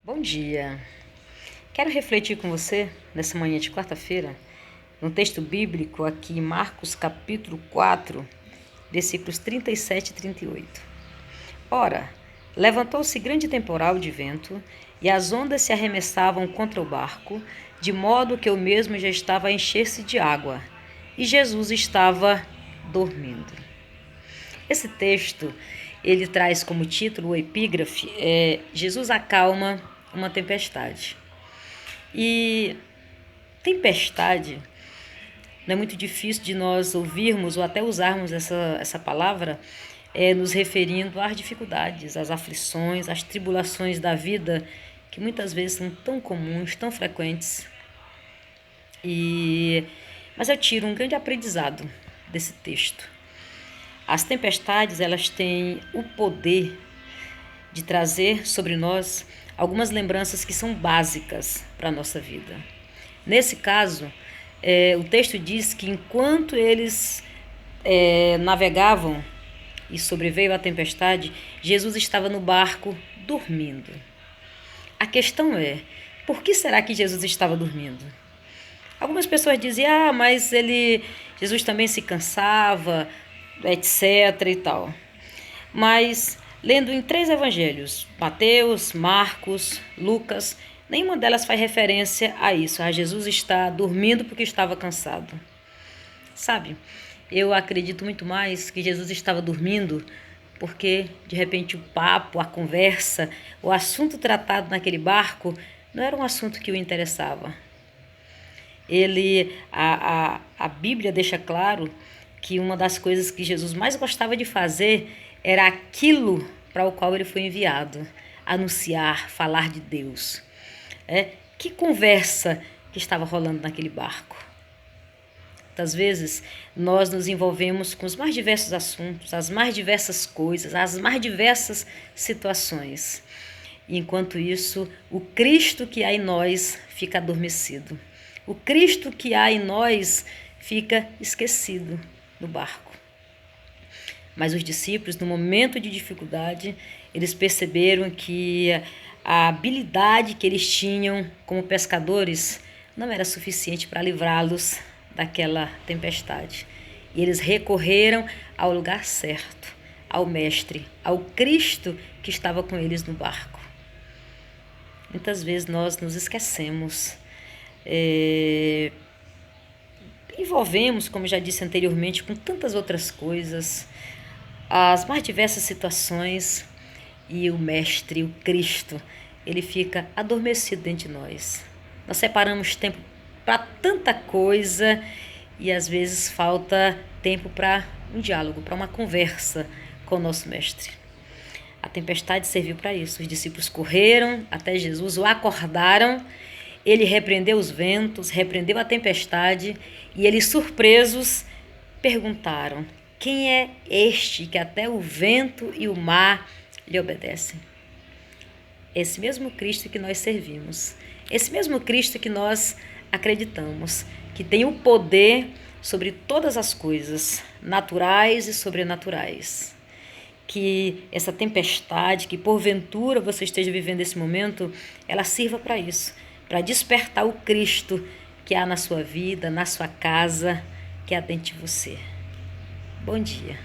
Bom dia. Quero refletir com você nessa manhã de quarta-feira, no texto bíblico aqui em Marcos capítulo 4, versículos 37 e 38. Ora, levantou-se grande temporal de vento, e as ondas se arremessavam contra o barco, de modo que o mesmo já estava a encher-se de água, e Jesus estava dormindo. Esse texto, ele traz como título, o epígrafe, Jesus acalma uma tempestade. E tempestade não é muito difícil de nós ouvirmos ou até usarmos essa palavra, nos referindo às dificuldades, às aflições, às tribulações da vida, que muitas vezes são tão comuns, tão frequentes. Mas eu tiro um grande aprendizado desse texto. As tempestades, elas têm o poder de trazer sobre nós algumas lembranças que são básicas para a nossa vida. Nesse caso, o texto diz que enquanto eles navegavam e sobreveio a tempestade, Jesus estava no barco dormindo. A questão é, por que será que Jesus estava dormindo? Algumas pessoas dizem, mas Jesus também se cansava, etc e tal. Mas, lendo em 3 evangelhos, Mateus, Marcos, Lucas, nenhuma delas faz referência a isso, a Jesus estar dormindo porque estava cansado. Sabe, eu acredito muito mais que Jesus estava dormindo porque, de repente, o papo, a conversa, o assunto tratado naquele barco não era um assunto que o interessava. A Bíblia deixa claro que uma das coisas que Jesus mais gostava de fazer era aquilo para o qual ele foi enviado, anunciar, falar de Deus. Que conversa que estava rolando naquele barco? Muitas vezes nós nos envolvemos com os mais diversos assuntos, as mais diversas coisas, as mais diversas situações. E enquanto isso, o Cristo que há em nós fica adormecido. O Cristo que há em nós fica esquecido no barco. Mas os discípulos, no momento de dificuldade, eles perceberam que a habilidade que eles tinham como pescadores não era suficiente para livrá-los daquela tempestade. E eles recorreram ao lugar certo, ao Mestre, ao Cristo que estava com eles no barco. Muitas vezes nós nos esquecemos, envolvemos, como já disse anteriormente, com tantas outras coisas, as mais diversas situações, e o Mestre, o Cristo, ele fica adormecido dentro de nós. Nós separamos tempo para tanta coisa e às vezes falta tempo para um diálogo, para uma conversa com o nosso Mestre. A tempestade serviu para isso. Os discípulos correram até Jesus, o acordaram, ele repreendeu os ventos, repreendeu a tempestade e eles, surpresos, perguntaram: quem é este que até o vento e o mar lhe obedecem? Esse mesmo Cristo que nós servimos, esse mesmo Cristo que nós acreditamos, que tem o poder sobre todas as coisas, naturais e sobrenaturais. Que essa tempestade, que porventura você esteja vivendo esse momento, ela sirva para isso, para despertar o Cristo que há na sua vida, na sua casa, que há dentro de você. Bom dia.